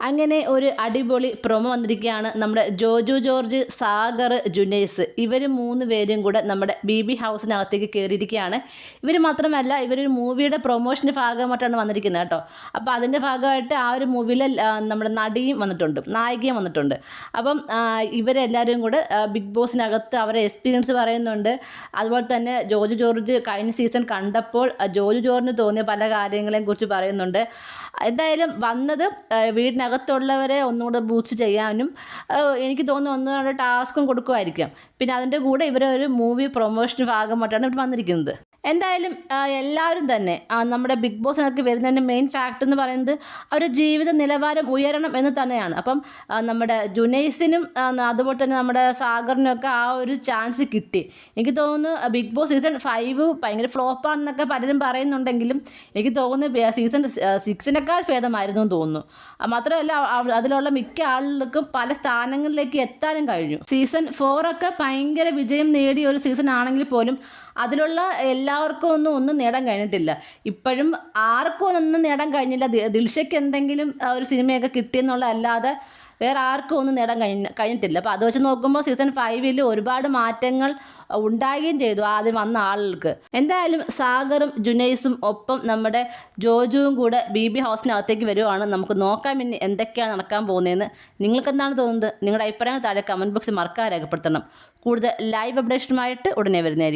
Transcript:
അങ്ങനെ ഒരു അടിപൊളി പ്രൊമോ വന്നിരിക്കുകയാണ്. നമ്മുടെ ജോജു ജോർജ്, സാഗർ, ജുനൈസ് ഇവർ 3 പേരും കൂടെ നമ്മുടെ BB ഹൗസിനകത്തേക്ക് കയറിയിരിക്കുകയാണ്. ഇവർ മാത്രമല്ല, ഇവരൊരു മൂവിയുടെ പ്രൊമോഷൻ്റെ ഭാഗമായിട്ടാണ് വന്നിരിക്കുന്നത് കേട്ടോ. അപ്പോൾ അതിൻ്റെ ഭാഗമായിട്ട് ആ ഒരു മൂവിയിൽ നമ്മുടെ നടിയും വന്നിട്ടുണ്ട്, നായികയും വന്നിട്ടുണ്ട്. അപ്പം ഇവരെല്ലാവരും കൂടെ ബിഗ് ബോസിനകത്ത് അവരെ എക്സ്പീരിയൻസ് പറയുന്നുണ്ട്. അതുപോലെ തന്നെ ജോജു ജോർജ് കഴിഞ്ഞ സീസൺ കണ്ടപ്പോൾ ജോജു ജോർജിന് തോന്നിയ പല കാര്യങ്ങളെയും കുറിച്ച് പറയുന്നുണ്ട്. എന്തായാലും വന്നത് വീടിനകത്തുള്ളവരെ ഒന്നുകൂടെ ബൂസ്റ്റ് ചെയ്യാനും എനിക്ക് തോന്നുന്നു ഒന്നുകൂടെ ടാസ്കും കൊടുക്കുമായിരിക്കും. പിന്നെ അതിൻ്റെ കൂടെ ഇവരൊരു മൂവി പ്രൊമോഷൻ ഭാഗമായിട്ടാണ് ഇവർ വന്നിരിക്കുന്നത്. എന്തായാലും എല്ലാവരും തന്നെ നമ്മുടെ ബിഗ് ബോസിനൊക്കെ വരുന്നതിൻ്റെ മെയിൻ ഫാക്ടർ എന്ന് പറയുന്നത് അവരുടെ ജീവിത നിലവാരം ഉയരണം എന്ന് തന്നെയാണ്. അപ്പം നമ്മുടെ ജുനൈസിനും അതുപോലെ തന്നെ നമ്മുടെ സാഗറിനൊക്കെ ആ ഒരു ചാൻസ് കിട്ടി. എനിക്ക് തോന്നുന്നു ബിഗ് ബോസ് സീസൺ 5 ഭയങ്കര ഫ്ലോപ്പാണെന്നൊക്കെ പലരും പറയുന്നുണ്ടെങ്കിലും എനിക്ക് തോന്നുന്നു സീസൺ 6 ഭേദമായിരുന്നു എന്ന് തോന്നുന്നു. മാത്രമല്ല അതിലുള്ള മിക്ക ആളുകൾക്കും പല സ്ഥാനങ്ങളിലേക്ക് എത്താനും കഴിഞ്ഞു. സീസൺ 4 ഭയങ്കര വിജയം നേടിയ ഒരു സീസൺ ആണെങ്കിൽ പോലും അതിലുള്ള എല്ലാവർക്കും ഒന്നും നേടാൻ കഴിഞ്ഞിട്ടില്ല. ഇപ്പോഴും ആർക്കും ഒന്നും നേടാൻ കഴിഞ്ഞില്ല. ദിൽഷയ്ക്ക് എന്തെങ്കിലും ഒരു സിനിമയൊക്കെ കിട്ടിയെന്നുള്ളതല്ലാതെ വേറെ ആർക്കും ഒന്നും നേടാൻ കഴിഞ്ഞിട്ടില്ല. അപ്പോൾ അത് വെച്ച് നോക്കുമ്പോൾ സീസൺ 5 ഒരുപാട് മാറ്റങ്ങൾ ഉണ്ടാകുകയും ചെയ്തു ആദ്യം വന്ന ആളുകൾക്ക്. എന്തായാലും സാഗറും ജുനൈസും ഒപ്പം നമ്മുടെ ജോജുവും കൂടെ BB ഹൗസിനകത്തേക്ക് വരുവാണ്. നമുക്ക് നോക്കാം ഇനി എന്തൊക്കെയാണ് നടക്കാൻ പോകുന്നതെന്ന്. നിങ്ങൾക്ക് എന്താണ് തോന്നുന്നത്? നിങ്ങളുടെ അഭിപ്രായങ്ങൾ താഴെ കമൻറ്റ് ബോക്സിൽ മറക്കാതെ രേഖപ്പെടുത്തണം. കൂടുതൽ ലൈവ് അപ്ഡേഷനുമായിട്ട് ഉടനെ വരുന്നതായിരിക്കും.